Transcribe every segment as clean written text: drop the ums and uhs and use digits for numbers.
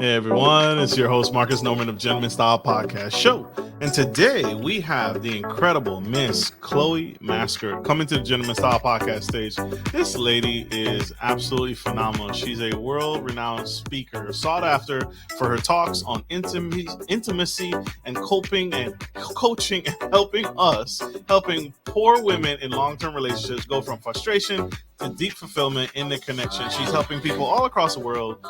Hey everyone, it's your host Marcus Norman of Gentleman Style Podcast Show. And today we have the incredible Miss Chloe Mascord coming to the Gentleman Style Podcast stage. This lady is absolutely phenomenal. She's a world-renowned speaker, sought after for her talks on intimacy and coping and coaching and helping poor women in long-term relationships go from frustration to deep fulfillment in their connection. She's helping people all across the world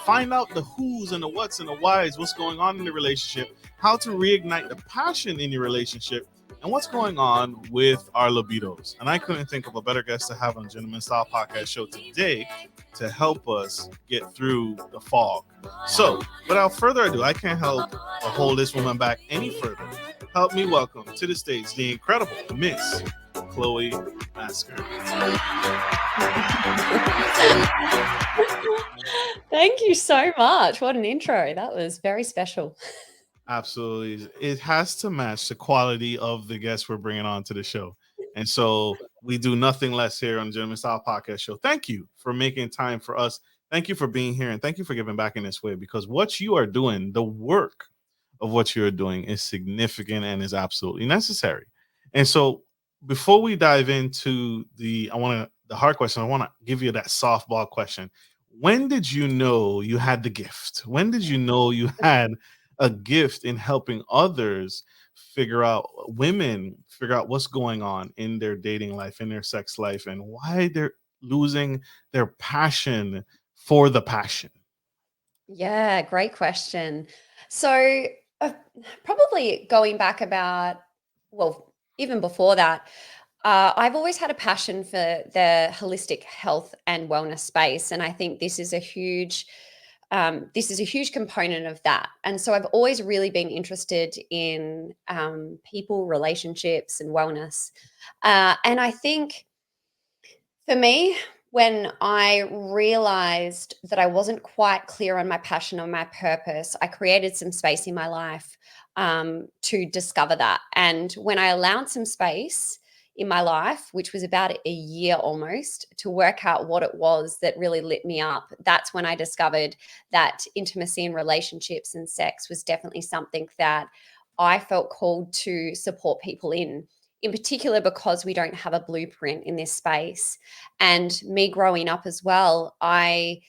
find out the who's and the what's and the why's, what's going on in the relationship, how to reignite the passion in your relationship, and what's going on with our libidos. And I couldn't think of a better guest to have on Gentleman Style Podcast Show today to help us get through the fog. So, without further ado, I can't help but hold this woman back any further. Help me welcome to the stage the incredible Miss Chloe Mascord. Thank you so much. What an intro. That was very special. Absolutely. It has to match the quality of the guests we're bringing on to the show. And so we do nothing less here on the Gentleman Style Podcast Show. Thank you for making time for us. Thank you for being here. And thank you for giving back in this way, because what you are doing, the work of what you're doing is significant and is absolutely necessary. And so before we dive into the hard question, I want to give you that softball question. When did you know you had the gift? When did you know you had a gift in helping others women figure out what's going on in their dating life, in their sex life, and why they're losing their passion for the passion? Yeah, great question. So, probably going back even before that, I've always had a passion for the holistic health and wellness space, and I think this is a huge component of that. And so I've always really been interested in people, relationships, and wellness. And I think for me, when I realized that I wasn't quite clear on my passion or my purpose, I created some space in my life to discover that. And when I allowed some space in my life, which was about a year almost, to work out what it was that really lit me up, that's when I discovered that intimacy and relationships and sex was definitely something that I felt called to support people in particular because we don't have a blueprint in this space. And me growing up as well, I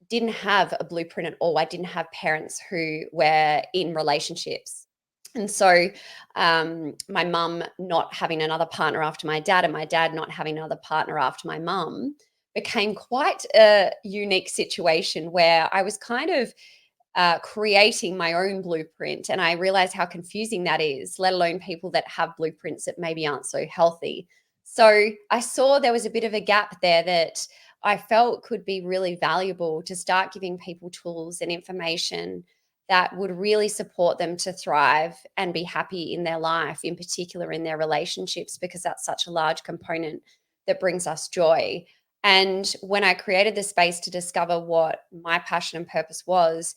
didn't have a blueprint at all. I didn't have parents who were in relationships. And so my mum not having another partner after my dad and my dad not having another partner after my mum became quite a unique situation where I was kind of creating my own blueprint. And I realized how confusing that is, let alone people that have blueprints that maybe aren't so healthy. So I saw there was a bit of a gap there that I felt could be really valuable to start giving people tools and information that would really support them to thrive and be happy in their life, in particular in their relationships, because that's such a large component that brings us joy. And when I created the space to discover what my passion and purpose was,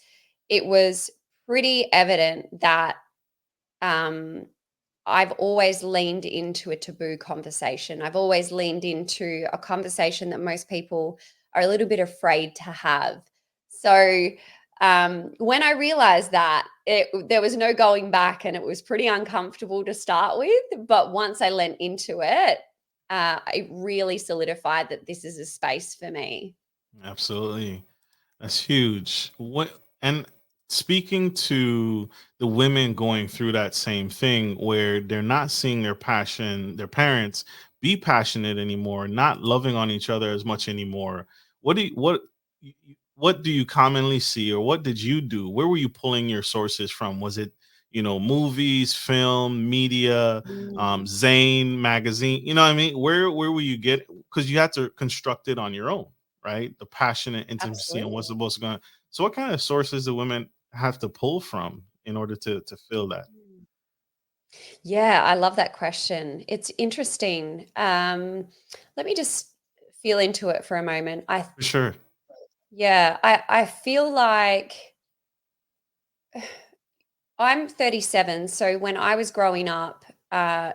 it was pretty evident that I've always leaned into a taboo conversation. I've always leaned into a conversation that most people are a little bit afraid to have. So when I realized that, there was no going back, and it was pretty uncomfortable to start with. But once I leant into it, it really solidified that this is a space for me. Absolutely. That's huge. And speaking to the women going through that same thing where they're not seeing their passion, their parents be passionate anymore, not loving on each other as much anymore. What do you, what do you commonly see, or what did you do? Where were you pulling your sources from? Was it, movies, film, media, Mm, Zane magazine? You know what I mean? Where will you get? Because you had to construct it on your own, right? The passion and intimacy and what's absolutely. supposed to go on. So what kind of sources do women have to pull from in order to feel that? Yeah, I love that question. It's interesting. Let me just feel into it for a moment. For sure. I feel like I'm 37, so when I was growing up,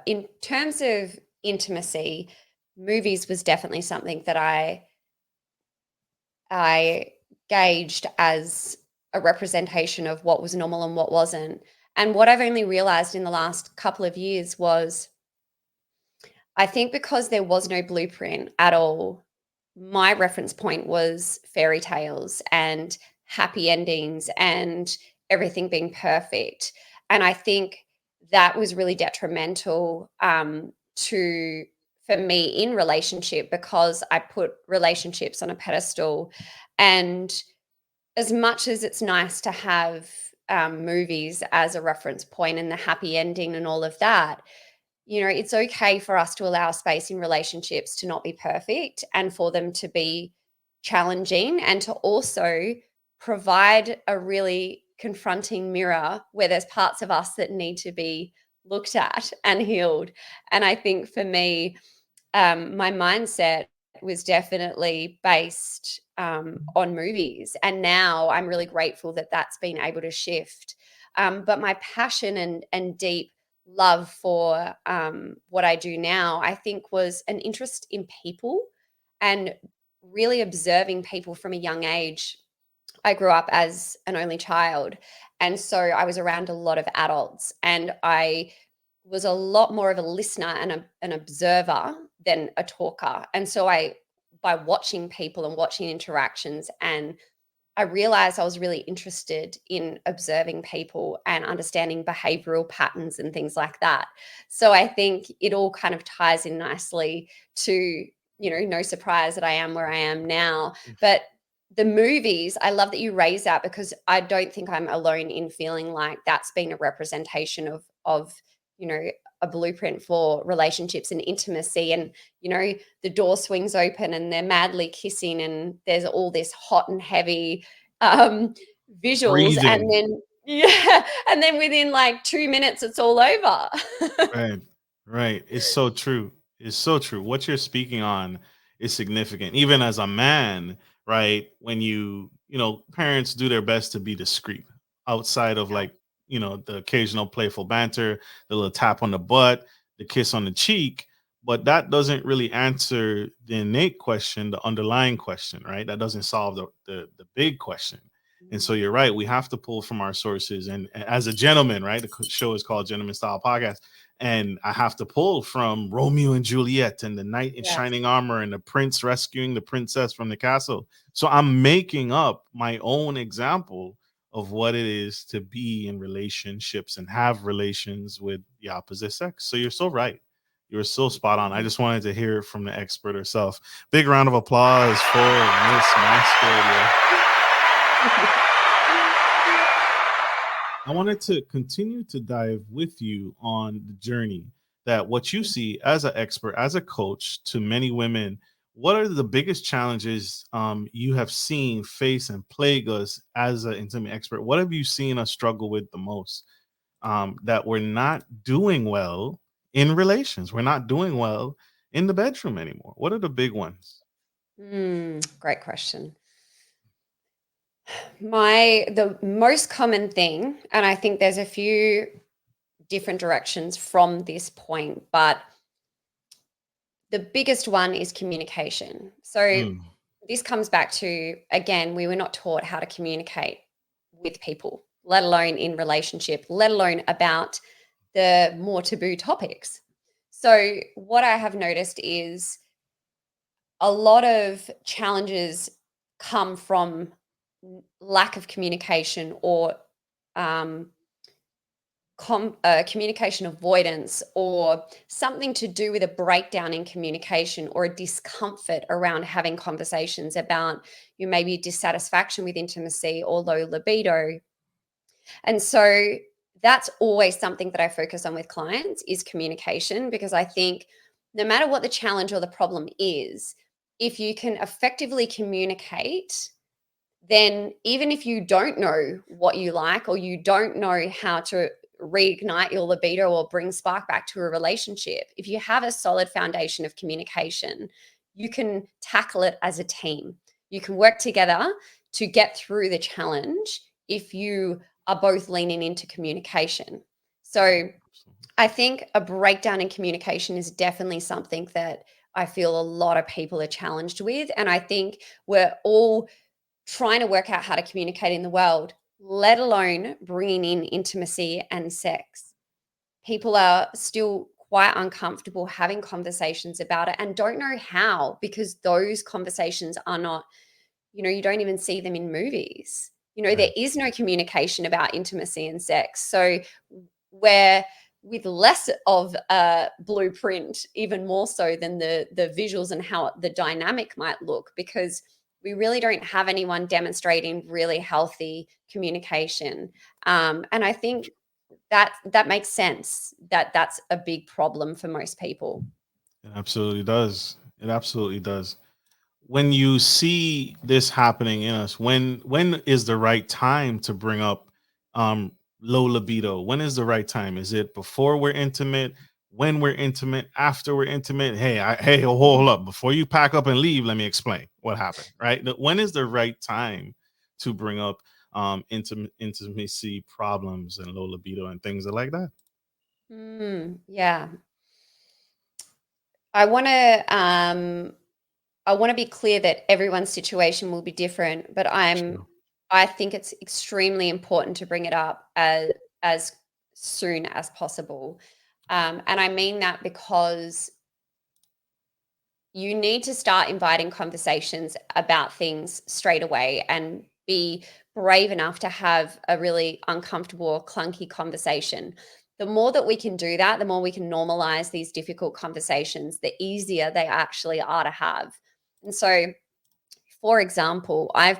in terms of intimacy, movies was definitely something that I I gauged as a representation of what was normal and what wasn't. And what I've only realized in the last couple of years was I think because there was no blueprint at all, my reference point was fairy tales and happy endings and everything being perfect. And I think that was really detrimental to for me in relationship because I put relationships on a pedestal. And as much as it's nice to have movies as a reference point and the happy ending and all of that, it's okay for us to allow space in relationships to not be perfect and for them to be challenging and to also provide a really confronting mirror where there's parts of us that need to be looked at and healed. And I think for me, my mindset was definitely based on movies. And now I'm really grateful that that's been able to shift. But my passion and deep love for what I do now, I think was an interest in people and really observing people from a young age. I grew up as an only child. And so I was around a lot of adults and I was a lot more of a listener and an observer than a talker. And so by watching people and watching interactions, and I realized I was really interested in observing people and understanding behavioral patterns and things like that. So I think it all kind of ties in nicely to, no surprise that I am where I am now. But the movies, I love that you raise that because I don't think I'm alone in feeling like that's been a representation of a blueprint for relationships and intimacy. And the door swings open and they're madly kissing and there's all this hot and heavy visuals, and Breathing. then and then within like 2 minutes it's all over. Right. Right. It's so true. It's so true. What you're speaking on is significant. Even as a man, right? When parents do their best to be discreet outside of like, the occasional playful banter, the little tap on the butt, the kiss on the cheek. But that doesn't really answer the innate question, the underlying question, right? That doesn't solve the big question. And so you're right. We have to pull from our sources. And as a gentleman, right? The show is called Gentleman Style Podcast, and I have to pull from Romeo and Juliet and the knight in Yes. shining armor and the prince rescuing the princess from the castle. So I'm making up my own example of what it is to be in relationships and have relations with the opposite sex. So you're so right. You're so spot on. I just wanted to hear it from the expert herself. Big round of applause for Miss Mascord. I wanted to continue to dive with you on the journey that what you see as an expert, as a coach to many women. What are the biggest challenges you have seen face and plague us as an intimate expert? What have you seen us struggle with the most that we're not doing well in relations? We're not doing well in the bedroom anymore. What are the big ones? Great question. The most common thing, and I think there's a few different directions from this point, but the biggest one is communication. So Mm, this comes back to, again, we were not taught how to communicate with people, let alone in relationship, let alone about the more taboo topics. So what I have noticed is a lot of challenges come from lack of communication or um, communication avoidance or something to do with a breakdown in communication or a discomfort around having conversations about maybe dissatisfaction with intimacy or low libido. And so that's always something that I focus on with clients is communication, because I think no matter what the challenge or the problem is, if you can effectively communicate, then even if you don't know what you like or you don't know how to reignite your libido or bring spark back to a relationship, if you have a solid foundation of communication, you can tackle it as a team. You can work together to get through the challenge if you are both leaning into communication. So I think a breakdown in communication is definitely something that I feel a lot of people are challenged with. And I think we're all trying to work out how to communicate in the world, let alone bringing in intimacy and sex. People are still quite uncomfortable having conversations about it and don't know how, because those conversations are not, you don't even see them in movies. There Right. is no communication about intimacy and sex. So where with less of a blueprint, even more so than the visuals and how the dynamic might look, because we really don't have anyone demonstrating really healthy communication. And I think that makes sense, that's a big problem for most people. It absolutely does. It absolutely does. When you see this happening in us, when is the right time to bring up um low libido? When is the right time? Is it before we're intimate, when we're intimate, after we're intimate? Hey, hold up, before you pack up and leave, let me explain what happened. Right, when is the right time to bring up intimacy problems and low libido and things like that? Yeah. I want to be clear that everyone's situation will be different, but Sure. I think it's extremely important to bring it up as soon as possible. And I mean that because you need to start inviting conversations about things straight away and be brave enough to have a really uncomfortable or clunky conversation. The more that we can do that, the more we can normalize these difficult conversations, the easier they actually are to have. And so, for example, I've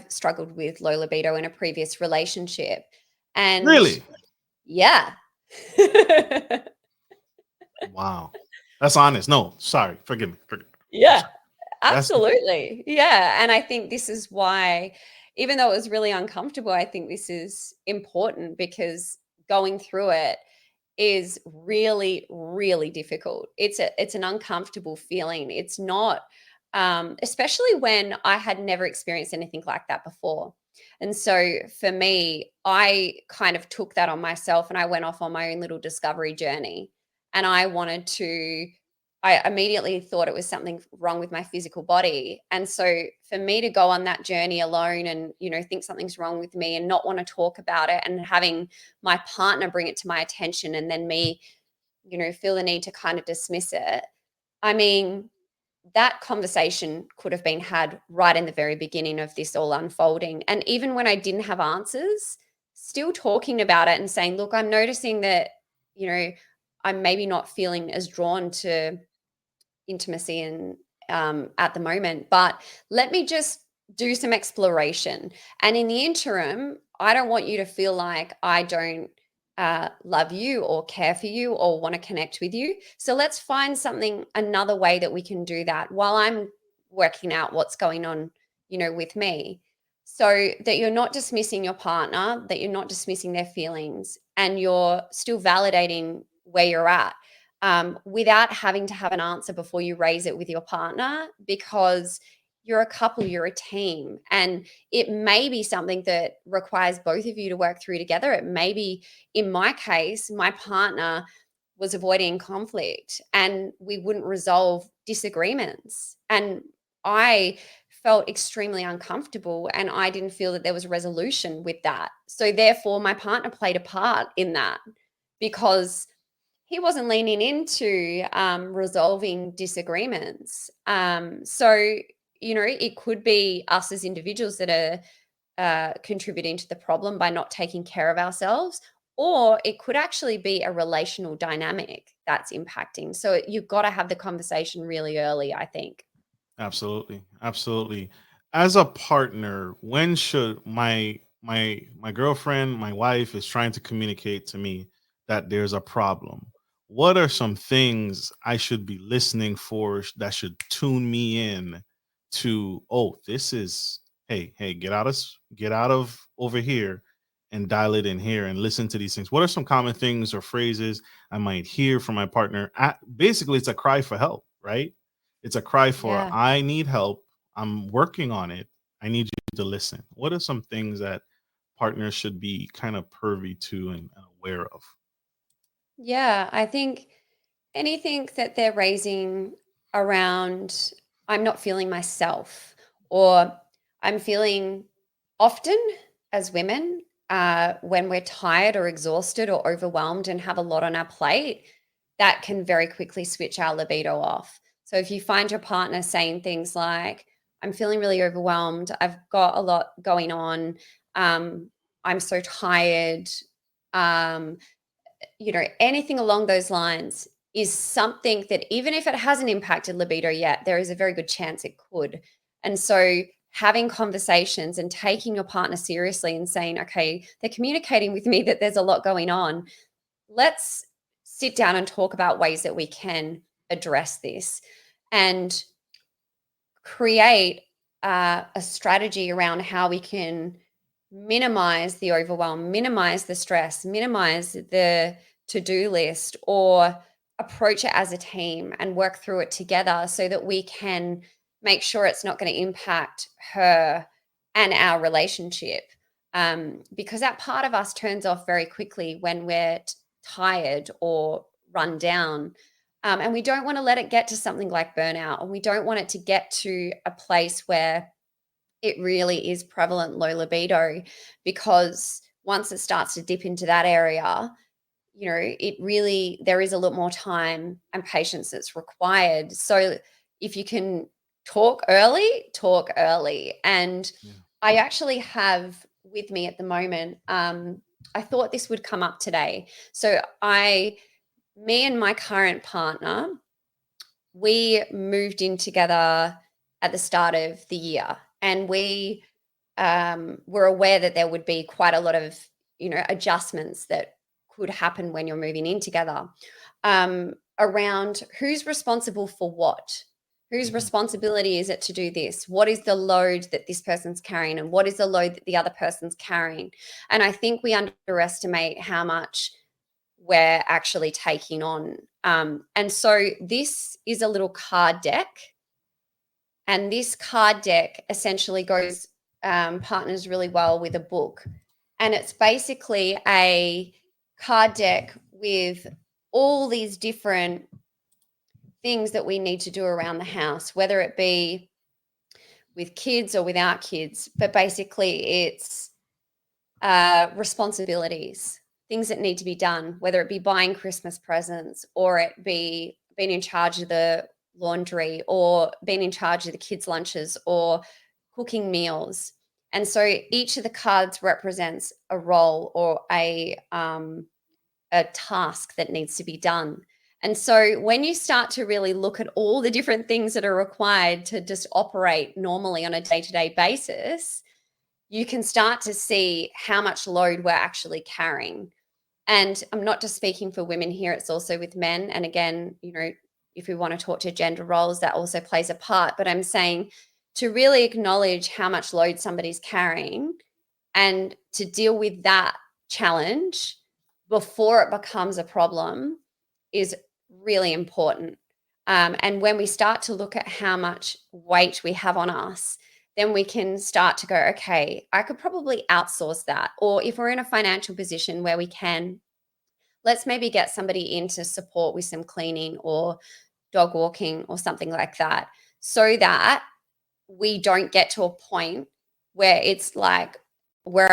struggled with low libido in a previous relationship. And Really? yeah. Wow. That's honest. No, sorry. Forgive me. I'm Yeah. sorry. That's Absolutely. Yeah. And I think this is why, even though it was really uncomfortable, I think this is important because going through it is really, really difficult. It's an uncomfortable feeling. It's not, especially when I had never experienced anything like that before. And so for me, I kind of took that on myself and I went off on my own little discovery journey. And I immediately thought it was something wrong with my physical body. And so for me to go on that journey alone and, think something's wrong with me and not want to talk about it, and having my partner bring it to my attention and then me, feel the need to kind of dismiss it. I mean, that conversation could have been had right in the very beginning of this all unfolding. And even when I didn't have answers, still talking about it and saying, look, I'm noticing that, I'm maybe not feeling as drawn to intimacy and at the moment, but let me just do some exploration. And in the interim, I don't want you to feel like I don't love you or care for you or want to connect with you. So let's find another way that we can do that while I'm working out what's going on, with me. So that you're not dismissing your partner, that you're not dismissing their feelings, and you're still validating where you're at, without having to have an answer before you raise it with your partner, because you're a couple, you're a team, and it may be something that requires both of you to work through together. It may be, in my case, my partner was avoiding conflict and we wouldn't resolve disagreements. And I felt extremely uncomfortable and I didn't feel that there was a resolution with that. So, therefore, my partner played a part in that because he wasn't leaning into resolving disagreements. It could be us as individuals that are contributing to the problem by not taking care of ourselves, or it could actually be a relational dynamic that's impacting. So you've got to have the conversation really early, I think. absolutely, absolutely. As a partner, when should my girlfriend, my wife is trying to communicate to me that there's a problem? What are some things I should be listening for that should tune me in to, oh, this is, hey, get out of over here and dial it in here and listen to these things. What are some common things or phrases I might hear from my partner? Basically, it's a cry for help, right? It's a cry for, Yeah. I need help. I'm working on it. I need you to listen. What are some things that partners should be kind of privy to and aware of? Yeah. I think anything that they're raising around I'm not feeling myself, or I'm feeling often as women when we're tired or exhausted or overwhelmed and have a lot on our plate, that can very quickly switch our libido off. So if you find your partner saying things like, I'm feeling really overwhelmed, I've got a lot going on, I'm so tired, um, anything along those lines is something that even if it hasn't impacted libido yet, there is a very good chance it could. And so having conversations and taking your partner seriously and saying, okay, they're communicating with me that there's a lot going on. Let's sit down and talk about ways that we can address this and create a strategy around how we can minimize the overwhelm, minimize the stress, minimize the to-do list, or approach it as a team and work through it together so that we can make sure it's not going to impact her and our relationship. Because that part of us turns off very quickly when we're tired or run down. And we don't want to let it get to something like burnout, and we don't want it to get to a place where it really is prevalent low libido, because once it starts to dip into that area, there is a lot more time and patience that's required. So if you can talk early, talk early. And Yeah. I actually have with me at the moment, I thought this would come up today. So me and my current partner, we moved in together at the start of the year, and we were aware that there would be quite a lot of adjustments that could happen when you're moving in together, around who's responsible for what. Whose responsibility is it to do this? What is the load that this person's carrying, and what is the load that the other person's carrying? And I think we underestimate how much we're actually taking on. And so this is a little card deck. And this card deck essentially goes partners really well with a book. And it's basically a card deck with all these different things that we need to do around the house, whether it be with kids or without kids. But basically, it's responsibilities, things that need to be done, whether it be buying Christmas presents, or it be being in charge of the laundry, or being in charge of the kids' lunches, or cooking meals. And so each of the cards represents a role or a task that needs to be done. And so when you start to really look at all the different things that are required to just operate normally on a day-to-day basis, you can start to see how much load we're actually carrying. And I'm not just speaking for women here, it's also with men. And again, if we want to talk to gender roles, that also plays a part. But I'm saying to really acknowledge how much load somebody's carrying and to deal with that challenge before it becomes a problem is really important. And when we start to look at how much weight we have on us, then we can start to go, okay, I could probably outsource that. Or if we're in a financial position where we can, let's maybe get somebody in to support with some cleaning or dog walking or something like that, so that we don't get to a point where it's like we're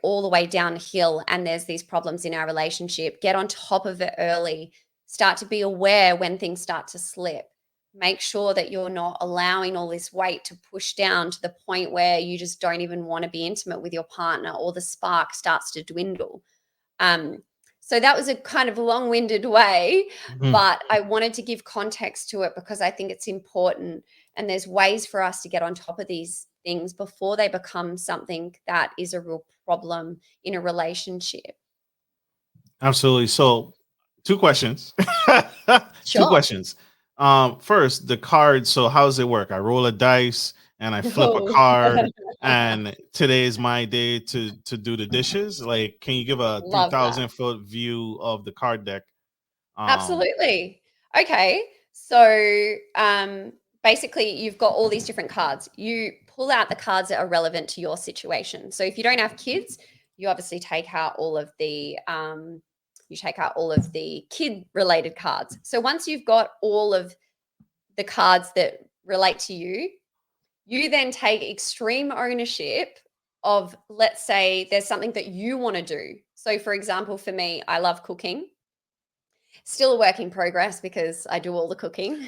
all the way downhill and there's these problems in our relationship. Get on top of it early. Start to be aware when things start to slip. Make sure that you're not allowing all this weight to push down to the point where you just don't even want to be intimate with your partner, or the spark starts to dwindle. So that was a kind of long-winded way, but I wanted to give context to it because I think it's important. And there's ways for us to get on top of these things before they become something that is a real problem in a relationship. Absolutely. So, two questions. Two Sure. questions. First, the card. So, how does it work? I roll a dice and I flip a Oh. card, and today is my day to do the dishes. Like, can you give a Love that. 3,000-foot view of the card deck? Absolutely. Okay. So basically, you've got all these different cards. You pull out the cards that are relevant to your situation. So if you don't have kids, you obviously take out all of the kid related cards. So once you've got all of the cards that relate to you, you then take extreme ownership of, let's say there's something that you want to do. So for example, for me, I love cooking. Still a work in progress because I do all the cooking.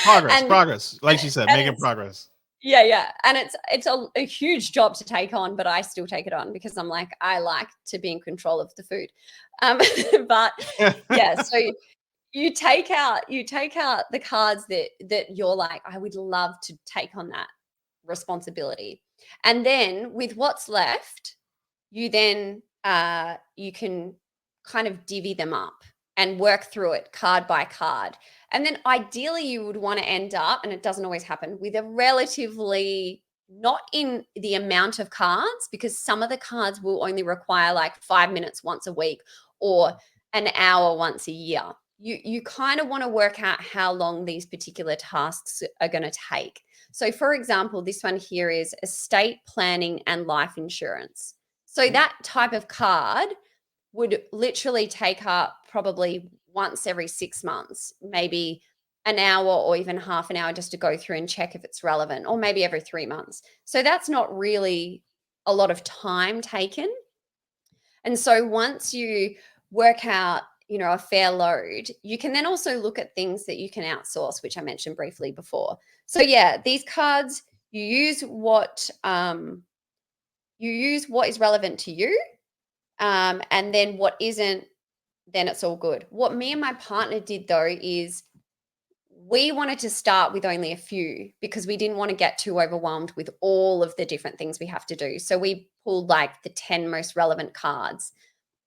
and Progress. Like she said, and making it's progress. yeah. And it's a huge job to take on, but I still take it on because I'm like, I like to be in control of the food. But yeah, so you take out the cards that you're like, I would love to take on that responsibility. And then with what's left, you then you can kind of divvy them up and work through it card by card. And then ideally you would want to end up, and it doesn't always happen, with a relatively, not in the amount of cards, because some of the cards will only require like 5 minutes once a week or an hour once a year. You kind of want to work out how long these particular tasks are going to take. So for example, this one here is estate planning and life insurance. So that type of card would literally take up probably once every 6 months, maybe an hour or even half an hour just to go through and check if it's relevant, or maybe every 3 months. So that's not really a lot of time taken. And so once you work out, a fair load, you can then also look at things that you can outsource, which I mentioned briefly before. So yeah, these cards, you use what is relevant to you, and then what isn't, then it's all good. What me and my partner did though is we wanted to start with only a few because we didn't want to get too overwhelmed with all of the different things we have to do. So we pulled like the 10 most relevant cards,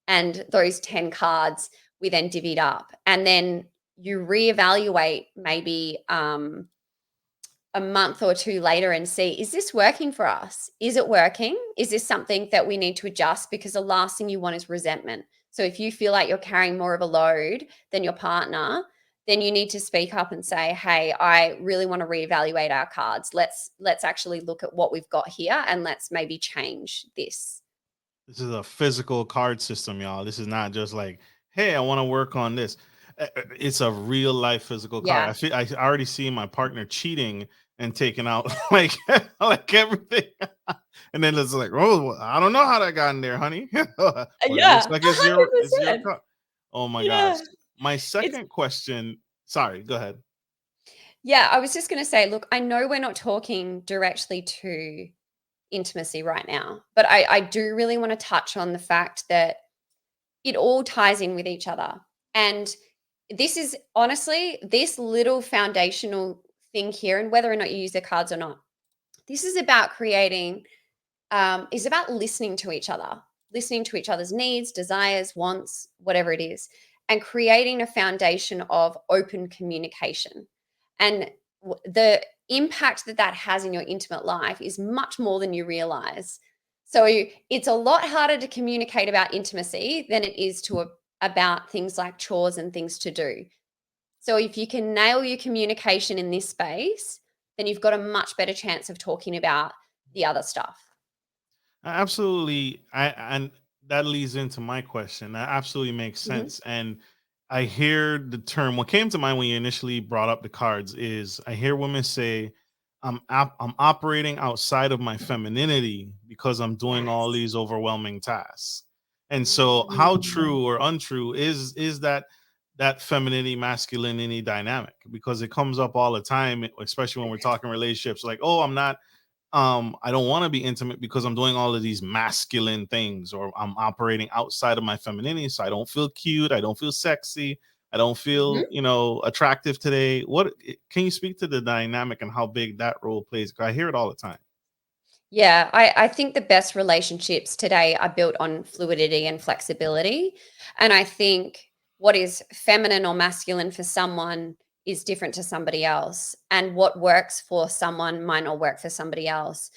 and those 10 cards we then divvied up, and then you reevaluate maybe a month or two later and see, is this working for us? Is it working? Is this something that we need to adjust? Because the last thing you want is resentment. So if you feel like you're carrying more of a load than your partner, then you need to speak up and say, hey, I really want to reevaluate our cards. Let's actually look at what we've got here and let's maybe change this. This is a physical card system, y'all. This is not just like, hey, I want to work on this. It's a real life physical card. Yeah. I already see my partner cheating and taking out like everything, and then it's like, oh, I don't know how that got in there, honey. But it Yeah. looks like it's your 100%. card. Oh my Yeah. gosh. My It's second question. Sorry, go ahead. Yeah, I was just going to say, look, I know we're not talking directly to intimacy right now, but I do really want to touch on the fact that it all ties in with each other. And this is honestly, this little foundational thing here, and whether or not you use the cards or not, this is about creating, is about listening to each other's needs, desires, wants, whatever it is, and creating a foundation of open communication. And the impact that has in your intimate life is much more than you realize. So it's a lot harder to communicate about intimacy than it is about things like chores and things to do. So if you can nail your communication in this space, then you've got a much better chance of talking about the other stuff. Absolutely. And that leads into my question. That absolutely makes Mm-hmm. sense. And I hear the term, what came to mind when you initially brought up the cards is I hear women say, I'm operating outside of my femininity because I'm doing all Yes. these overwhelming tasks. And so how Mm. true or untrue is that femininity masculinity dynamic? Because it comes up all the time, especially when we're talking relationships, like, oh, I don't want to be intimate because I'm doing all of these masculine things, or I'm operating outside of my femininity. So I don't feel cute. I don't feel sexy. I don't feel, Mhm. attractive today. What can you speak to the dynamic and how big that role plays? 'Cause I hear it all the time. Yeah, I think the best relationships today are built on fluidity and flexibility. And I think what is feminine or masculine for someone is different to somebody else. And what works for someone might not work for somebody else.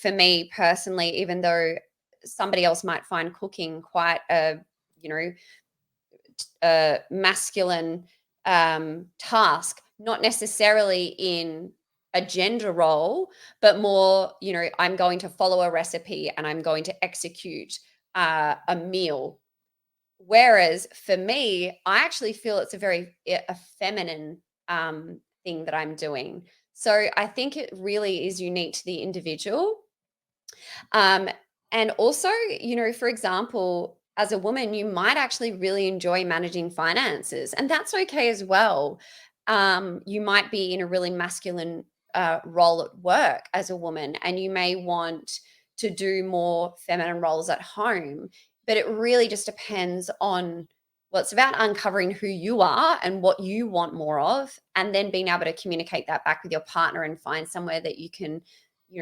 For me personally, even though somebody else might find cooking quite you know, a masculine task, not necessarily in a gender role, but more, I'm going to follow a recipe and I'm going to execute a meal. Whereas for me, I actually feel it's a feminine thing that I'm doing. So I think it really is unique to the individual. Um, and also, for example, as a woman, you might actually really enjoy managing finances, and that's okay as well. You might be in a really masculine role at work as a woman, and you may want to do more feminine roles at home. But it really just depends on, well, it's about uncovering who you are and what you want more of, and then being able to communicate that back with your partner and find somewhere that you can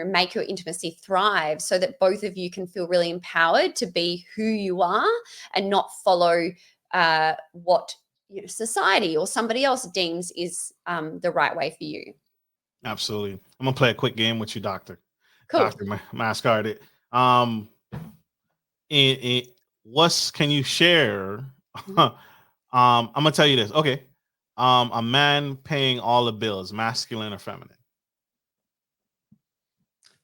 make your intimacy thrive, so that both of you can feel really empowered to be who you are and not follow what society or somebody else deems is the right way for you. Absolutely. I'm gonna play a quick game with you, Cool. Mascard. Um, can you share? I'm gonna tell you this. Okay. A man paying all the bills, masculine or feminine?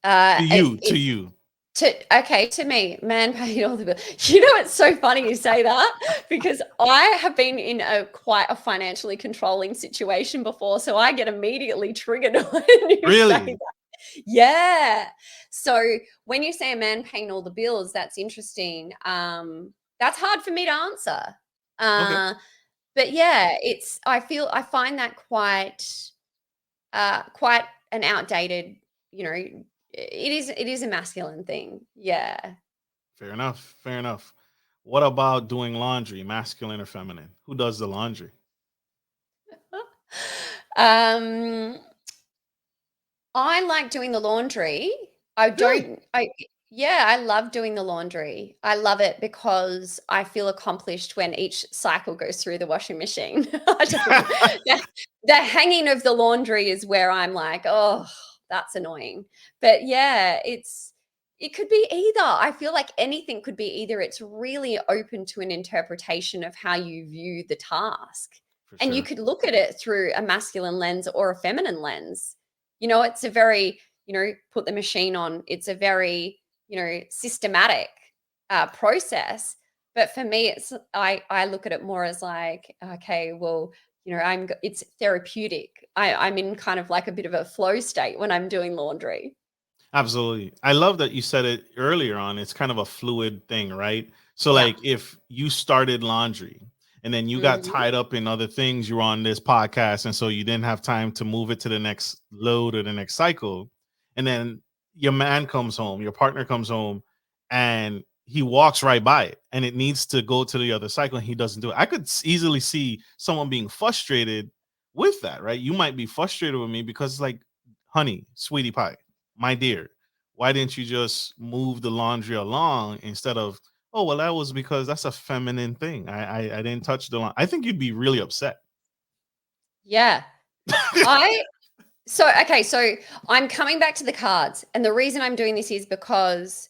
To you, to you. To me, man paid all the bills. It's so funny you say that, because I have been in quite a financially controlling situation before, so I get immediately triggered when you Really? say that. Yeah. So when you say a man paying all the bills, that's interesting. That's hard for me to answer. Okay. But yeah, I find that quite an outdated, it is a masculine thing. Yeah. Fair enough. Fair enough. What about doing laundry, masculine or feminine? Who does the laundry? um I like doing the laundry. I Really? don't I Yeah, I love doing the laundry. I love it because I feel accomplished when each cycle goes through the washing machine. I don't know. The hanging of the laundry is where I'm like, "Oh, that's annoying." But yeah, it could be either. I feel like anything could be either. It's really open to an interpretation of how you view the task. For And you sure. could look at it through a masculine lens or a feminine lens. It's a very, put the machine on. It's a very, systematic process. But for me, I look at it more as like, okay, well, it's therapeutic. I'm in kind of like a bit of a flow state when I'm doing laundry. Absolutely. I love that you said it earlier on. It's kind of a fluid thing, right? So, Yeah. like, if you started laundry and then you got Mhm. tied up in other things, you were on this podcast, and so you didn't have time to move it to the next load or the next cycle. And then your man comes home, your partner comes home, and he walks right by it and it needs to go to the other cycle and he doesn't do it. I could easily see someone being frustrated with that, right? You might be frustrated with me because it's like, honey, sweetie pie, my dear, why didn't you just move the laundry along instead of, oh, well, that was because that's a feminine thing. I didn't touch the line. I think you'd be really upset. Yeah. I so I'm coming back to the cards, and the reason I'm doing this is because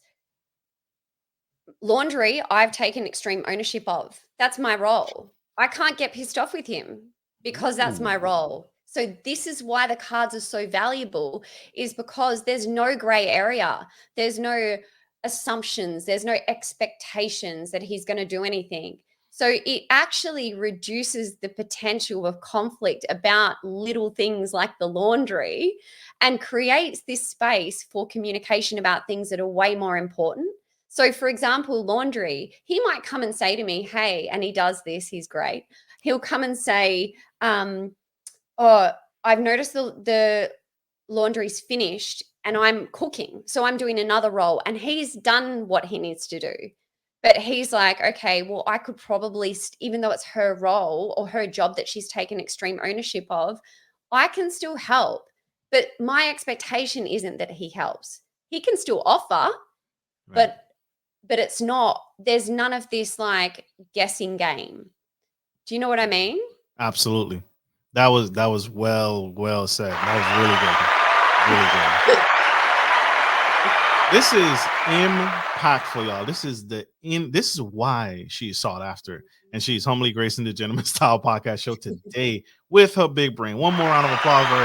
laundry, I've taken extreme ownership of. That's my role. I can't get pissed off with him because that's my Ooh, role. So this is why the cards are so valuable, is because there's no gray area. There's no assumptions, there's no expectations that he's going to do anything. So it actually reduces the potential of conflict about little things like the laundry, and creates this space for communication about things that are way more important. So, for example, laundry, he might come and say to me, "Hey," and he does this, he's great. He'll come and say, "Oh, I've noticed the laundry's finished and I'm cooking. So I'm doing another role." And he's done what he needs to do. But he's like, "Okay, well, I could probably, even though it's her role or her job that she's taken extreme ownership of, I can still help. But my expectation isn't that he helps. He can still offer, right. but it's not, there's none of this like guessing game. Do you know what I mean? Absolutely. That was well said. That was really good. Really good. This is impactful, y'all. This is why she's sought after. And she's humbly gracing the Gentleman Style Podcast Show today with her big brain. One more round of applause for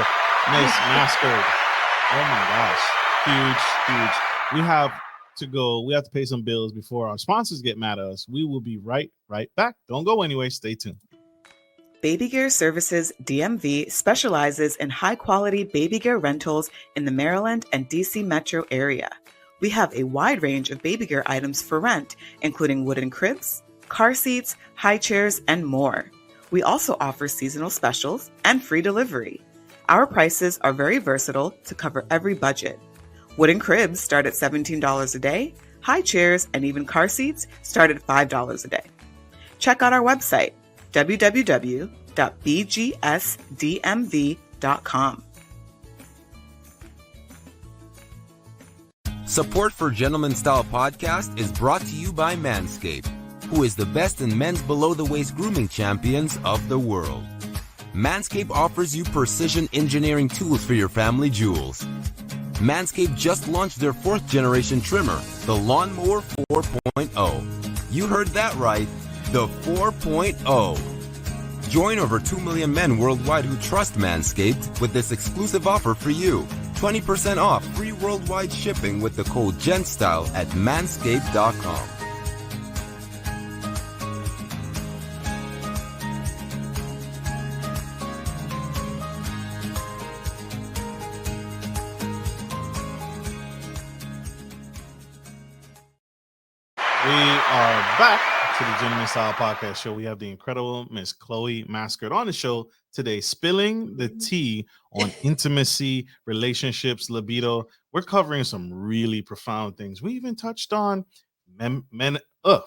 Miss Mascord. Oh my gosh. Huge. We have to go. We have to pay some bills before our sponsors get mad at us. We will be right back. Don't go anyway. Stay tuned. Baby Gear Services DMV specializes in high-quality baby gear rentals in the Maryland and DC metro area. We have a wide range of baby gear items for rent, including wooden cribs, car seats, high chairs, and more. We also offer seasonal specials and free delivery. Our prices are very versatile to cover every budget. Wooden cribs start at $17 a day, high chairs and even car seats start at $5 a day. Check out our website, www.bgsdmv.com. Support for Gentleman Style Podcast is brought to you by Manscaped, who is the best in men's below-the-waist grooming champions of the world. Manscaped offers you precision engineering tools for your family jewels. Manscaped just launched their 4th generation trimmer, the Lawnmower 4.0. You heard that right, the 4.0. Join over 2 million men worldwide who trust Manscaped with this exclusive offer for you. 20% off free worldwide shipping with the code GENSTYLE at manscaped.com. We are back to the Gentleman Style Podcast Show. We have the incredible Miss Chloe Mascord on the show today, spilling the tea on intimacy, relationships, libido. We're covering some really profound things. We even touched on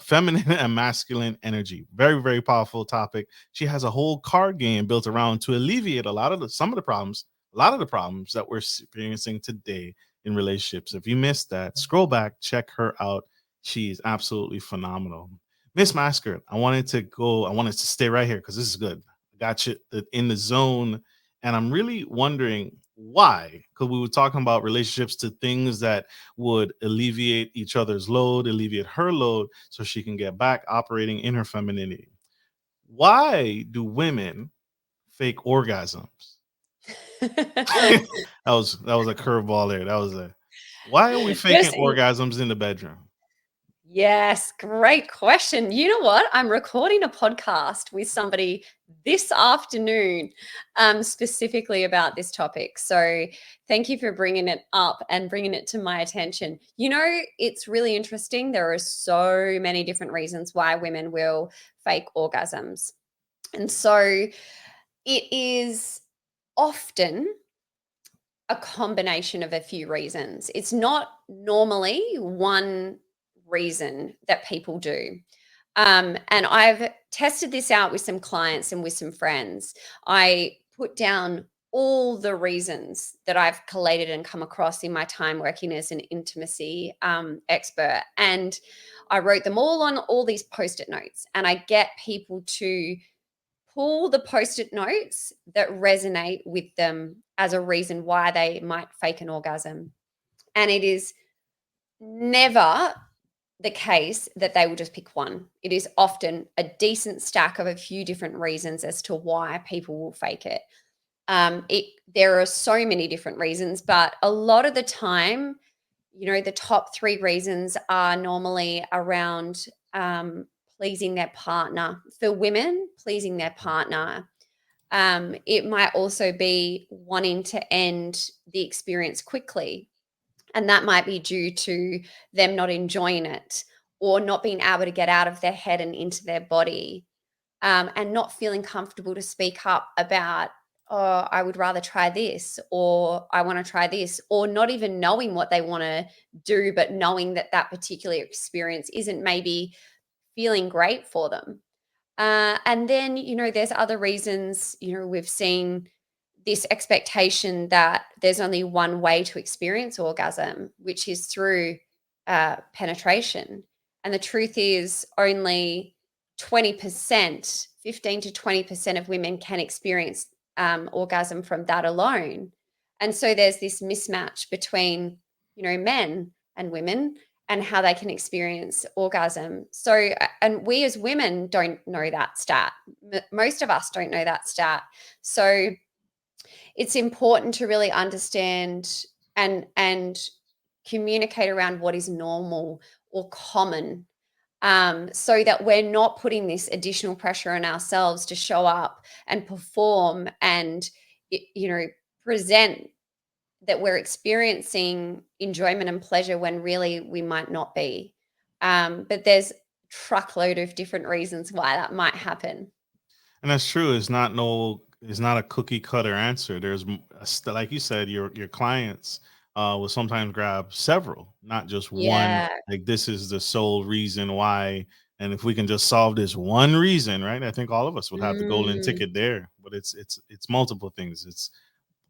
feminine and masculine energy. Very, very powerful topic. She has a whole card game built around to alleviate a lot of the problems that we're experiencing today in relationships. If you missed that, scroll back, check her out. She's absolutely phenomenal. Miss Mascord, I wanted to stay right here because this is good. I got you in the zone. And I'm really wondering why, because we were talking about relationships to things that would alleviate each other's load, alleviate her load so she can get back operating in her femininity. Why do women fake orgasms? that was a curveball there. Why are we faking orgasms in the bedroom? Yes, great question. You know what? I'm recording a podcast with somebody this afternoon specifically about this topic. So thank you for bringing it up and bringing it to my attention. You know, it's really interesting. There are so many different reasons why women will fake orgasms. And so it is often a combination of a few reasons. It's not normally one reason that people do. And I've tested this out with some clients and with some friends. I put down all the reasons that I've collated and come across in my time working as an intimacy expert. And I wrote them all on all these Post-it notes. And I get people to pull the Post-it notes that resonate with them as a reason why they might fake an orgasm. And it is never the case that they will just pick one. It is often a decent stack of a few different reasons as to why people will fake it. There are so many different reasons, but a lot of the time, you know, the top 3 reasons are normally around pleasing their partner. For women, pleasing their partner. It might also be wanting to end the experience quickly. And that might be due to them not enjoying it or not being able to get out of their head and into their body and not feeling comfortable to speak up about, oh, I would rather try this or I want to try this, or not even knowing what they want to do, but knowing that that particular experience isn't maybe feeling great for them. And then, you know, there's other reasons. You know, we've seen this expectation that there's only one way to experience orgasm, which is through penetration. And the truth is only 20%, 15 to 20% of women can experience orgasm from that alone. And so there's this mismatch between, you know, men and women and how they can experience orgasm. So, and we as women don't know that stat. Most of us don't know that stat. So it's important to really understand and communicate around what is normal or common, so that we're not putting this additional pressure on ourselves to show up and perform and, present that we're experiencing enjoyment and pleasure when really we might not be. But there's truckload of different reasons why that might happen. And that's true. It's not a cookie cutter answer. Like you said, your clients will sometimes grab several, not just one. Yeah. Like, this is the sole reason why. And if we can just solve this one reason, right? I think all of us would have the golden Mm, ticket there. But it's multiple things.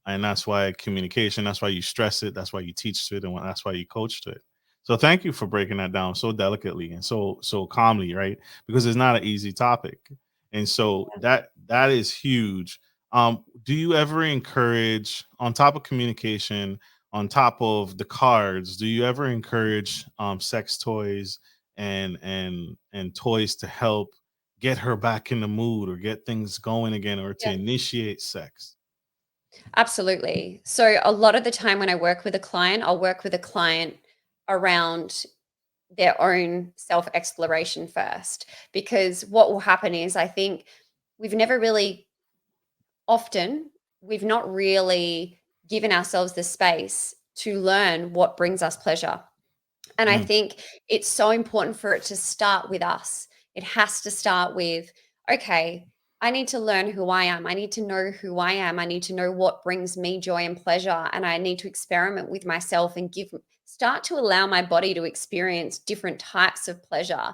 And that's why communication. That's why you stress it. That's why you teach it, and that's why you coach to it. So thank you for breaking that down so delicately and so calmly, right? Because it's not an easy topic. And so that is huge. Do you ever encourage, on top of communication, on top of the cards, do you ever encourage sex toys and toys to help get her back in the mood or get things going again or to yeah. initiate sex? Absolutely. So a lot of the time when I work with a client, I'll work with a client around their own self-exploration first, because what will happen is, I think we've never really we've not really given ourselves the space to learn what brings us pleasure. And I Mm, think it's so important for it to start with us. It has to start with, okay, I need to learn who I am. I need to know who I am. I need to know what brings me joy and pleasure. And I need to experiment with myself and start to allow my body to experience different types of pleasure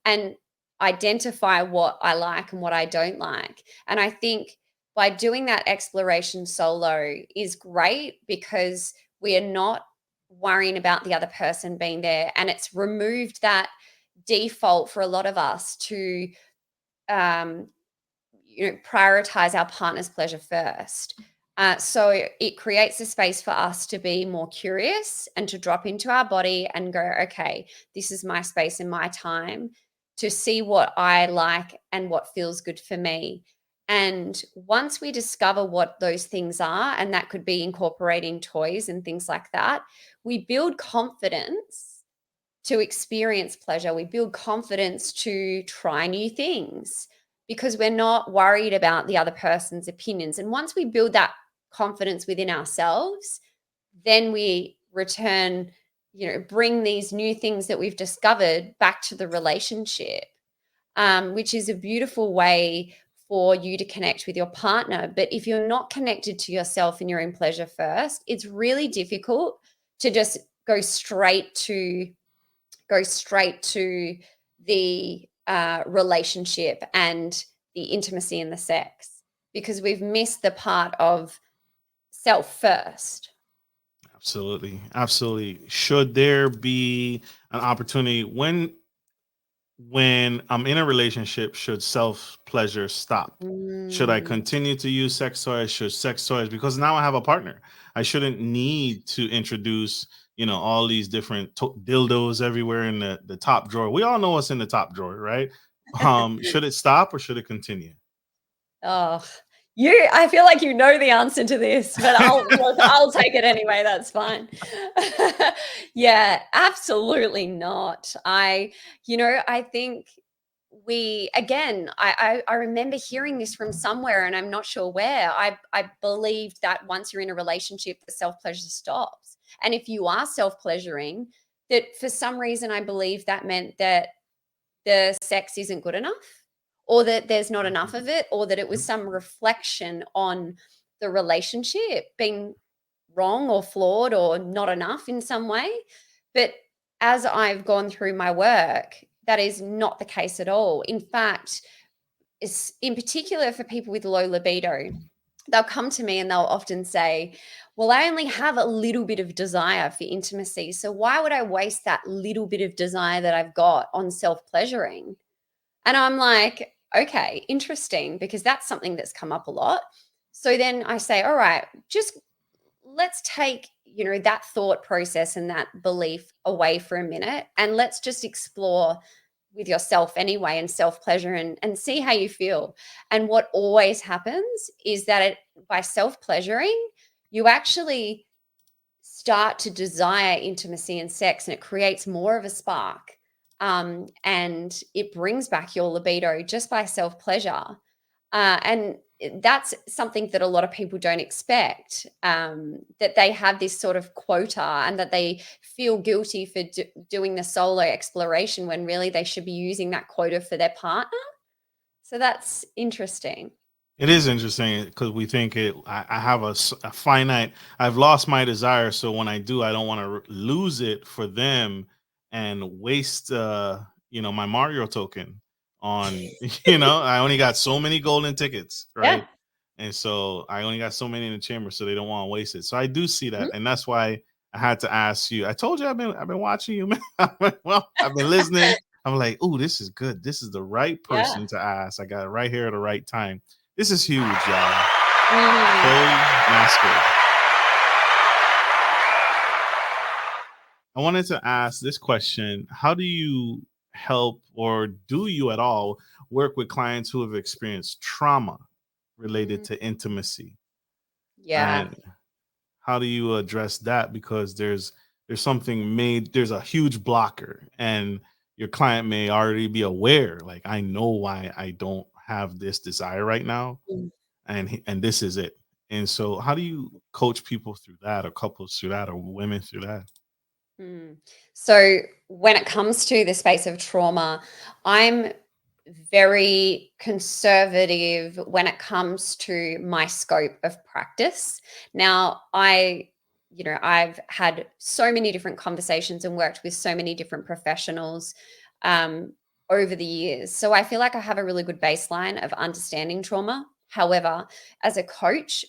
and identify what I like and what I don't like. And I think by doing that exploration solo is great, because we are not worrying about the other person being there, and it's removed that default for a lot of us to um, prioritize our partner's pleasure first. So it creates a space for us to be more curious and to drop into our body and go, okay, this is my space and my time to see what I like and what feels good for me. And once we discover what those things are, and that could be incorporating toys and things like that, we build confidence to experience pleasure. We build confidence to try new things, because we're not worried about the other person's opinions. And once we build that confidence within ourselves, then we return, bring these new things that we've discovered back to the relationship, which is a beautiful way for you to connect with your partner. But if you're not connected to yourself and your own pleasure first, it's really difficult to just go straight to the relationship and the intimacy and the sex, because we've missed the part of self first. Absolutely. Should there be an opportunity when I'm in a relationship, should self pleasure stop? Should I Mm. continue to use sex toys? Should sex toys, because now I have a partner, I shouldn't need to introduce, all these different dildos everywhere in the top drawer. We all know what's in the top drawer, right? Should it stop or should it continue? Oh, I feel like you know the answer to this, but I'll take it anyway. That's fine. Yeah, absolutely not. I think I remember hearing this from somewhere, and I'm not sure where. I believed that once you're in a relationship, the self-pleasure stops. And if you are self-pleasuring, that for some reason I believe that meant that the sex isn't good enough, or that there's not enough of it, or that it was some reflection on the relationship being wrong or flawed or not enough in some way. But as I've gone through my work, that is not the case at all. In fact, it's in particular for people with low libido, they'll come to me and they'll often say, well, I only have a little bit of desire for intimacy. So why would I waste that little bit of desire that I've got on self-pleasuring? And I'm like, okay, interesting, because that's something that's come up a lot. So then I say, all right, just let's take, that thought process and that belief away for a minute, and let's just explore with yourself anyway and self-pleasure and see how you feel. And what always happens is that by self-pleasuring, you actually start to desire intimacy and sex, and it creates more of a spark. And it brings back your libido just by self-pleasure. And that's something that a lot of people don't expect, that they have this sort of quota and that they feel guilty for doing the solo exploration when really they should be using that quota for their partner. So that's interesting. It is interesting because we think I have a finite. I've lost my desire, so when I do, I don't want to lose it for them and waste, my Mario token on. I only got so many golden tickets, right? Yeah. And so I only got so many in the chamber, so they don't want to waste it. So I do see that, Mhm. and that's why I had to ask you. I told you I've been watching you, man. Well, I've been listening. I'm like, oh, this is good. This is the right Yeah. person to ask. I got it right here at the right time. This is huge, y'all. Mm. Chloe Mascord. I wanted to ask this question. How do you help, or do you at all work with clients who have experienced trauma related to intimacy? Yeah. And how do you address that? Because there's there's a huge blocker, and your client may already be aware, like, I know why I don't have this desire right now, Mm. and this is it. And so how do you coach people through that, or couples through that, or women through that? Mm. So when it comes to the space of trauma, I'm very conservative when it comes to my scope of practice. Now, I've had so many different conversations and worked with so many different professionals um, over the years. So I feel like I have a really good baseline of understanding trauma. However, as a coach,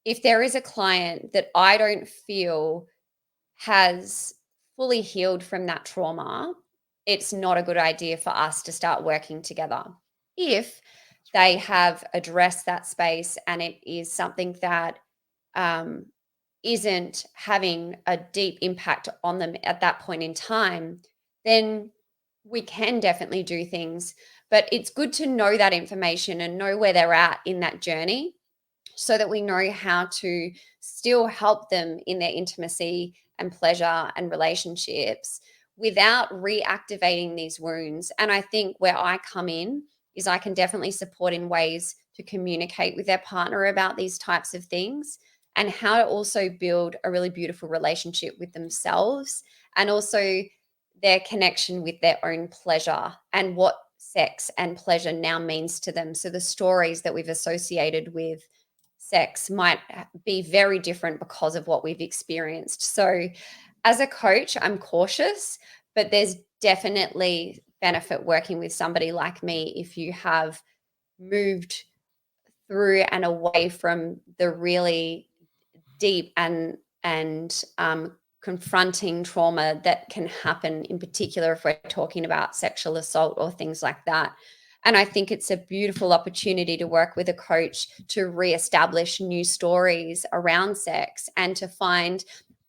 if there is a client that I don't feel has fully healed from that trauma, it's not a good idea for us to start working together. If they have addressed that space and it is something that um, isn't having a deep impact on them at that point in time, then we can definitely do things. But it's good to know that information and know where they're at in that journey so that we know how to still help them in their intimacy and pleasure and relationships without reactivating these wounds. And I think where I come in is I can definitely support in ways to communicate with their partner about these types of things and how to also build a really beautiful relationship with themselves and also their connection with their own pleasure and what sex and pleasure now means to them. So the stories that we've associated with sex might be very different because of what we've experienced. So, as a coach, I'm cautious, but there's definitely benefit working with somebody like me if you have moved through and away from the really deep and confronting trauma that can happen, in particular if we're talking about sexual assault or things like that. And I think it's a beautiful opportunity to work with a coach to reestablish new stories around sex and to find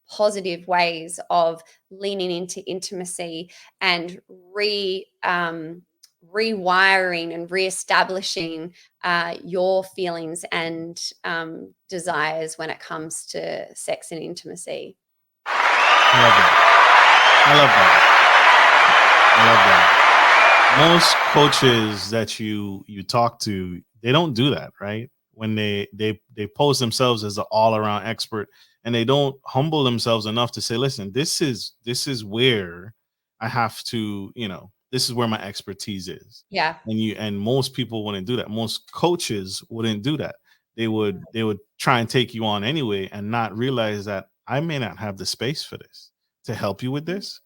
positive ways of leaning into intimacy and rewiring and reestablishing your feelings and desires when it comes to sex and intimacy. I love that. I love that. I love that. Most coaches that you talk to, they don't do that, right? When they pose themselves as an all-around expert, and they don't humble themselves enough to say, listen, this is where I have to, this is where my expertise is. Yeah. And most people wouldn't do that. Most coaches wouldn't do that. They would try and take you on anyway and not realize that I may not have the space for this to help you with this.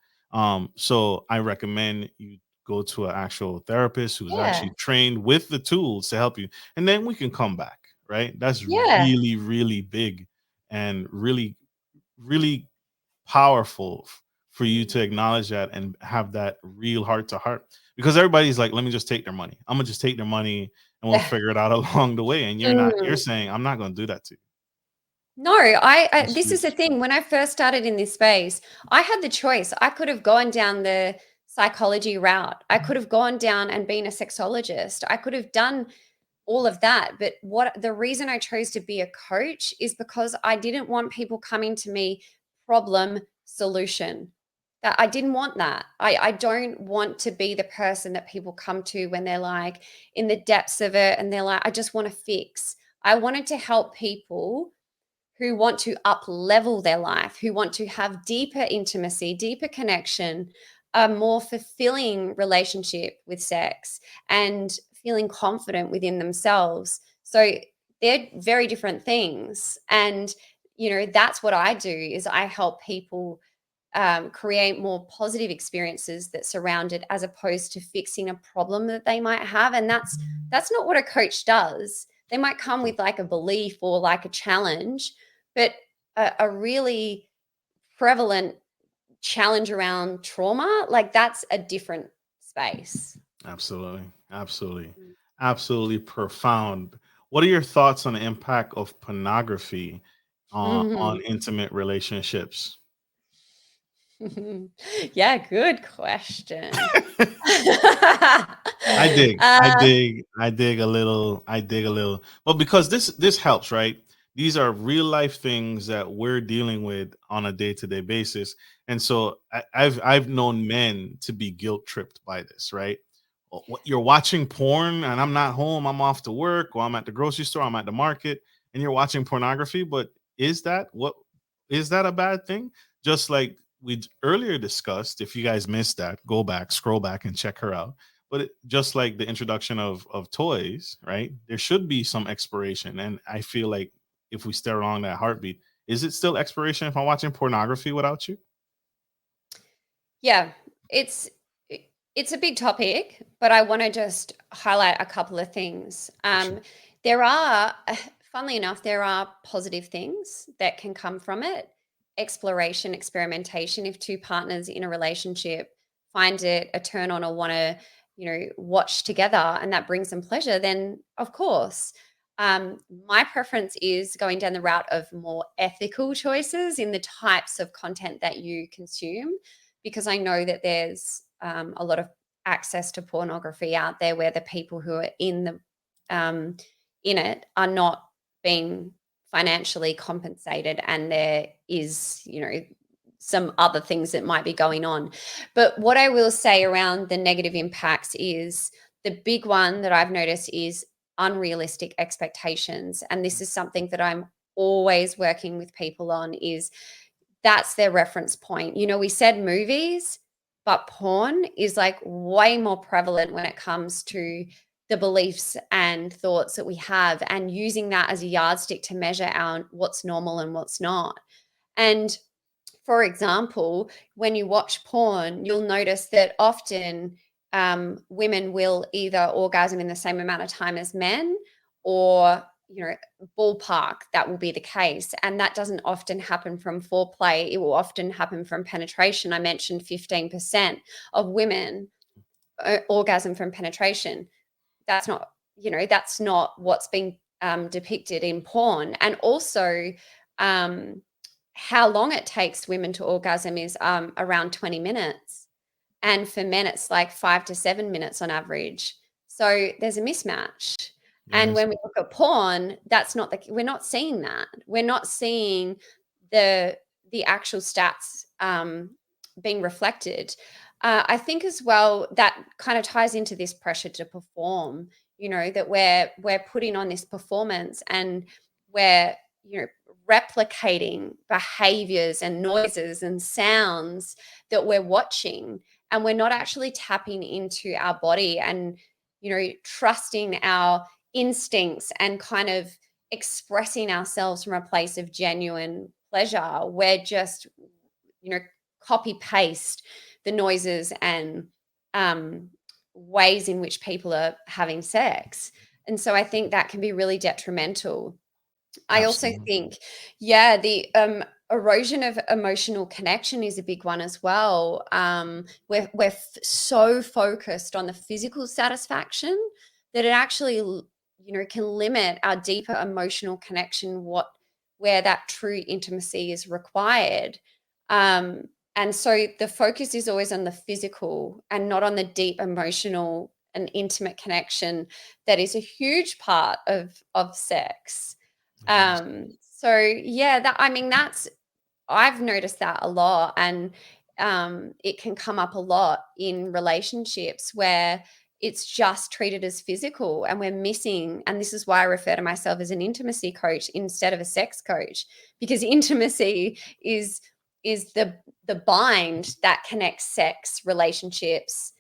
So I recommend you go to an actual therapist who's Yeah. actually trained with the tools to help you, and then we can come back, right? That's Yeah. really, really big and really, really powerful for you to acknowledge that and have that real heart to heart, because everybody's like, let me just take their money. I'm gonna just take their money and we'll figure it out along the way. And you're saying, I'm not gonna do that to you. No, I That's this is the huge. thing. When I first started in this space, I had the choice. I could have gone down the psychology route. I could have gone down and been a sexologist. I could have done all of that. But what the reason I chose to be a coach is because I didn't want people coming to me problem solution. That I didn't want that. I don't want to be the person that people come to when they're like in the depths of it and they're like, I just want to fix. I wanted to help people who want to up level their life, who want to have deeper intimacy, deeper connection, a more fulfilling relationship with sex, and feeling confident within themselves. So they're very different things. And, that's what I do is I help people create more positive experiences that surround it, as opposed to fixing a problem that they might have. And that's not what a coach does. They might come with like a belief or like a challenge, but a really prevalent challenge around trauma, like that's a different space. Absolutely profound. What are your thoughts on the impact of pornography on intimate relationships? Yeah, good question. I dig a little. Well, because this helps, right? These are real life things that we're dealing with on a day-to-day basis. And so I've known men to be guilt tripped by this, right? You're watching porn and I'm not home, I'm off to work, or I'm at the grocery store, I'm at the market, and you're watching pornography. But is that a bad thing? Just like we earlier discussed, if you guys missed that, go back, scroll back and check her out. But just like the introduction of toys, right? There should be some expiration. And I feel like if we stay along that heartbeat, is it still expiration if I'm watching pornography without you? Yeah, it's a big topic, but I want to just highlight a couple of things. Sure. There are, funnily enough, there are positive things that can come from it. Exploration, experimentation. If two partners in a relationship find it a turn on or want to, watch together and that brings them pleasure, then of course. My preference is going down the route of more ethical choices in the types of content that you consume, because I know that there's a lot of access to pornography out there where the people who are in it are not being financially compensated, and there is, some other things that might be going on. But what I will say around the negative impacts is the big one that I've noticed is unrealistic expectations. And this is something that I'm always working with people on, is that's their reference point. We said movies, but porn is like way more prevalent when it comes to the beliefs and thoughts that we have, and using that as a yardstick to measure what's normal and what's not. And for example, when you watch porn, you'll notice that often women will either orgasm in the same amount of time as men, or ballpark, that will be the case. And that doesn't often happen from foreplay. It will often happen from penetration. I mentioned 15% of women orgasm from penetration. That's not what's being depicted in porn. And also how long it takes women to orgasm is around 20 minutes. And for men, it's like 5 to 7 minutes on average. So there's a mismatch. Yes. And when we look at porn, we're not seeing that. We're not seeing the actual stats being reflected. I think as well that kind of ties into this pressure to perform, that we're putting on this performance, and we're, replicating behaviors and noises and sounds that we're watching, and we're not actually tapping into our body and, trusting our instincts and kind of expressing ourselves from a place of genuine pleasure. We're just, copy paste the noises and ways in which people are having sex. And so I think that can be really detrimental. I also think, the erosion of emotional connection is a big one as well. We're so focused on the physical satisfaction that it actually, can limit our deeper emotional connection, where that true intimacy is required. And so the focus is always on the physical and not on the deep emotional an intimate connection that is a huge part of sex. So yeah, I've noticed that a lot, and it can come up a lot in relationships where it's just treated as physical and we're missing. And this is why I refer to myself as an intimacy coach instead of a sex coach, because intimacy is the bind that connects sex, relationships,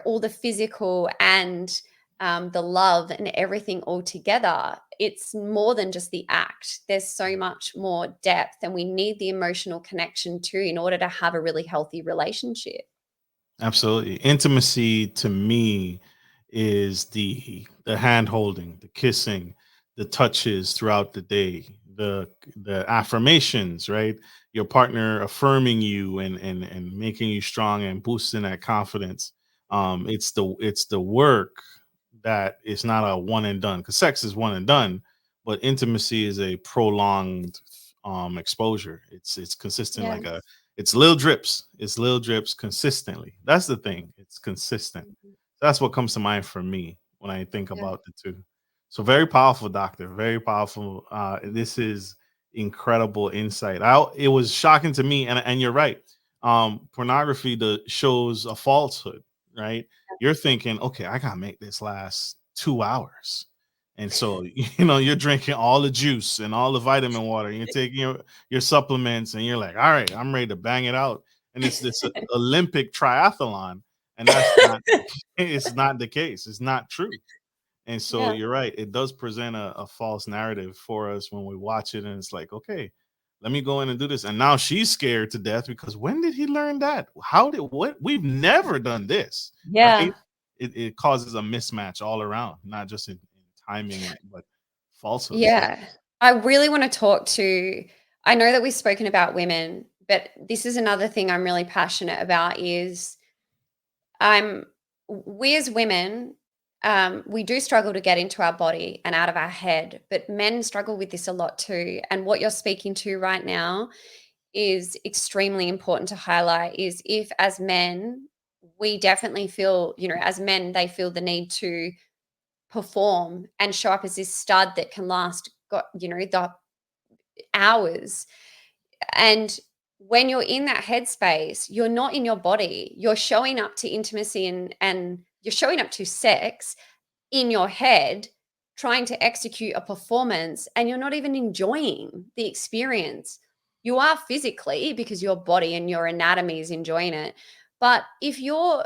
all the physical and the love and everything all together. It's more than just the act. There's so much more depth, and we need the emotional connection too in order to have a really healthy relationship. Absolutely. Intimacy to me is the hand holding, the kissing, the touches throughout the day, the affirmations, right? Your partner affirming you and making you strong and boosting that confidence. It's the work that is not a one and done, because sex is one and done, but intimacy is a prolonged exposure. It's consistent, Yeah. like it's little drips. It's little drips consistently. That's the thing. It's consistent. Mhm. That's what comes to mind for me when I think Yeah. about the two. So very powerful, doctor. Very powerful. This is incredible insight. It was shocking to me, and you're right. Pornography shows a falsehood, right? You're thinking, okay, I gotta make this last 2 hours. And so, you're drinking all the juice and all the vitamin water, and you're taking your supplements, and you're like, all right, I'm ready to bang it out. And it's this Olympic triathlon, and that's not, it's not the case. It's not true. And so Yeah. you're right. It does present a false narrative for us when we watch it. And it's like, okay, let me go in and do this. And now she's scared to death because when did he learn that? What? We've never done this. Yeah. Right. It causes a mismatch all around, not just in timing, but falsehoods. Yeah. I really want to talk to, I know that we've spoken about women, but this is another thing I'm really passionate about is I'm we as women, we do struggle to get into our body and out of our head, but men struggle with this a lot too. And what you're speaking to right now is extremely important to highlight is if as men, we definitely feel, as men, they feel the need to perform and show up as this stud that can last, the hours. And when you're in that headspace, you're not in your body. You're showing up to intimacy and you're showing up to sex in your head, trying to execute a performance, and you're not even enjoying the experience. You are physically, because your body and your anatomy is enjoying it. But if you're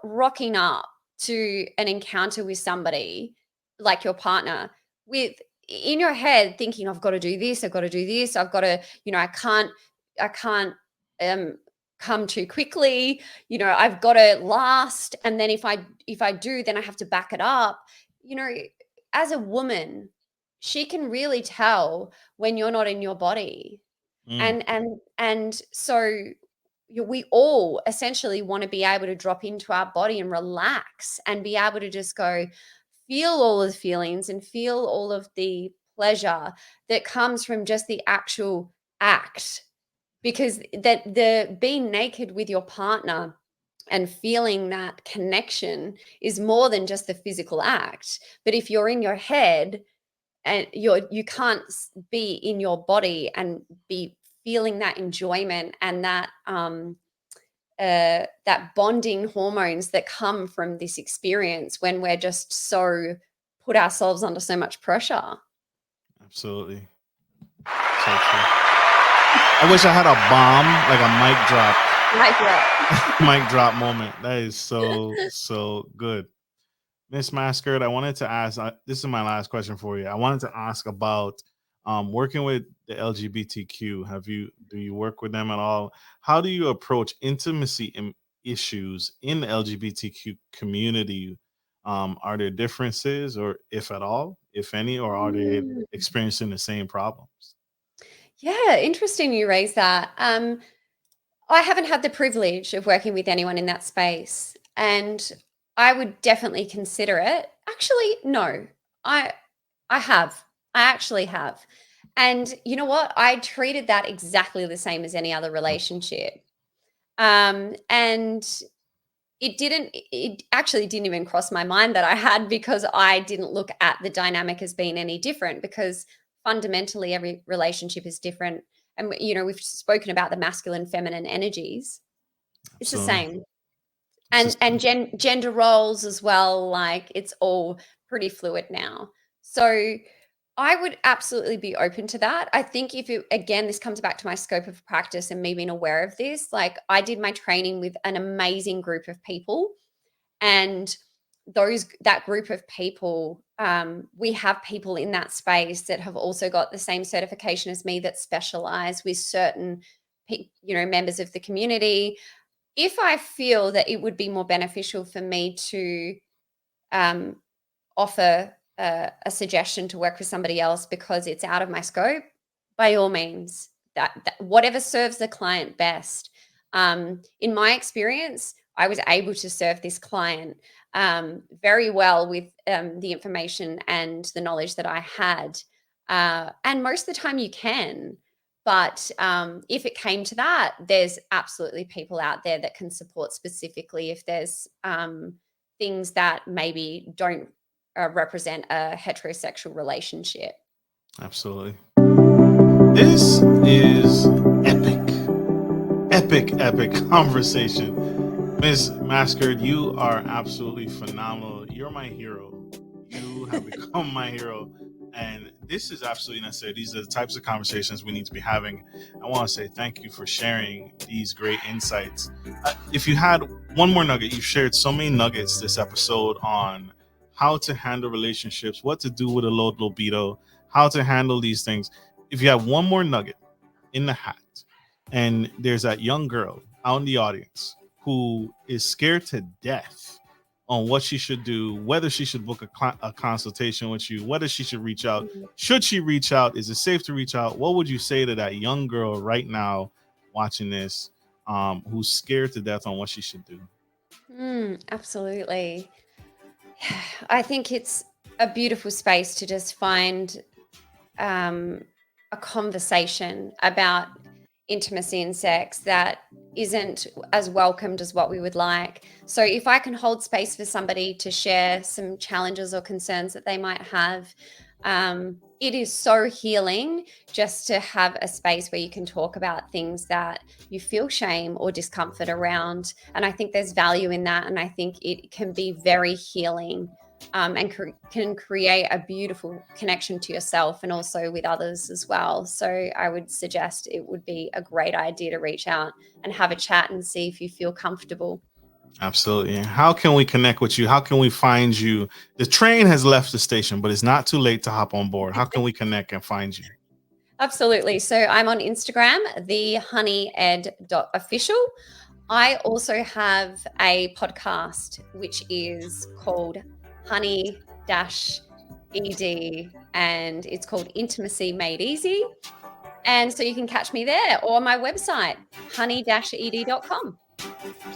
rocking up to an encounter with somebody like your partner with in your head thinking, I've got to do this, I've got to do this, I've got to, I can't come too quickly, I've got to last. And then if I do, then I have to back it up. You know, as a woman, she can really tell when you're not in your body. Mm. And so we all essentially want to be able to drop into our body and relax and be able to just go feel all of the feelings and feel all of the pleasure that comes from just the actual act, because that the being naked with your partner and feeling that connection is more than just the physical act. But if you're in your head and you can't be in your body and be feeling that enjoyment and that bonding hormones that come from this experience when we're just so put ourselves under so much pressure. Absolutely. So true. I wish I had a bomb, like a mic drop, Right, yeah. mic drop moment. That is so good. Miss Mascord, I wanted to ask, this is my last question for you. I wanted to ask about working with the LGBTQ. Do you work with them at all? How do you approach intimacy issues in the LGBTQ community? Are there differences, or if at all, if any, or are they Mm. experiencing the same problems? Yeah, interesting you raise that. I haven't had the privilege of working with anyone in that space, and I would definitely consider it. Actually, no, I I have. I actually have. And you know what? I treated that exactly the same as any other relationship. And it actually didn't even cross my mind that I had, because I didn't look at the dynamic as being any different, because fundamentally every relationship is different. And, we've spoken about the masculine, feminine energies. It's the same. And gender roles as well, like it's all pretty fluid now. So I would absolutely be open to that. I think again, this comes back to my scope of practice and me being aware of this. Like, I did my training with an amazing group of people, and that group of people, we have people in that space that have also got the same certification as me, that specialize with certain, members of the community. If I feel that it would be more beneficial for me to offer a suggestion to work with somebody else because it's out of my scope, by all means, that whatever serves the client best. In my experience, I was able to serve this client very well with the information and the knowledge that I had. And most of the time you can. But if it came to that, there's absolutely people out there that can support specifically if there's things that maybe don't represent a heterosexual relationship. Absolutely. This is epic conversation. Ms. Mascord, you are absolutely phenomenal. You're my hero. You have become my hero. And this is absolutely necessary. These are the types of conversations we need to be having. I want to say thank you for sharing these great insights. If you had one more nugget, you've shared so many nuggets this episode on how to handle relationships, what to do with a low libido, how to handle these things. If you have one more nugget in the hat, and there's that young girl out in the audience who is scared to death on what she should do, whether she should book a consultation with you, whether she should reach out. Should she reach out? Is it safe to reach out? What would you say to that young girl right now watching this, who's scared to death on what she should do? Absolutely. I think it's a beautiful space to just find a conversation about intimacy and sex that isn't as welcomed as what we would like. So if I can hold space for somebody to share some challenges or concerns that they might have, it is so healing just to have a space where you can talk about things that you feel shame or discomfort around. And I think there's value in that. And I think it can be very healing. And can create a beautiful connection to yourself and also with others as well. So I would suggest it would be a great idea to reach out and have a chat and see if you feel comfortable. Absolutely. How can we connect with you? How can we find you? The train has left the station, but it's not too late to hop on board. How can we connect and find you? Absolutely. So I'm on Instagram, thehoneyed.official. I also have a podcast, which is called Honey-ED, and it's called Intimacy Made Easy. And so you can catch me there or my website, honey-ed.com.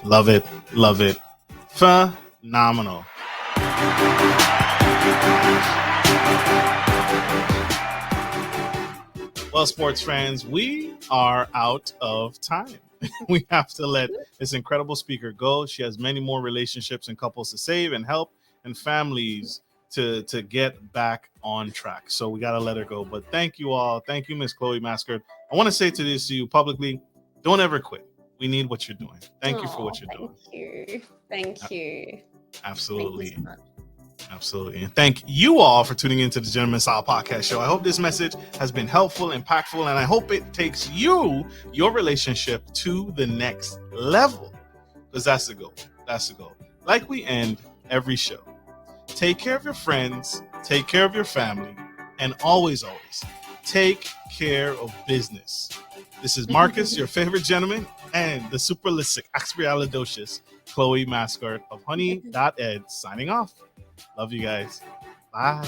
Love it. Phenomenal. Well, sports fans, we are out of time. We have to let this incredible speaker go. She has many more relationships and couples to save and help, and families to get back on track. So we got to let her go. But thank you all. Thank you, Miss Chloe Mascord. I want to say to you publicly, don't ever quit. We need what you're doing. Thank you for what you're doing. Thank you. Absolutely. Thank you so much. Absolutely. And thank you all for tuning into the Gentleman Style Podcast Show. I hope this message has been helpful, impactful, and I hope it takes your relationship to the next level, because that's the goal. Like we end every show. Take care of your friends, take care of your family, and always take care of business. This is Marcus, your favorite gentleman, and the superlistic, expialidocious Chloe Mascord of honey.ed signing off. Love you guys. Bye.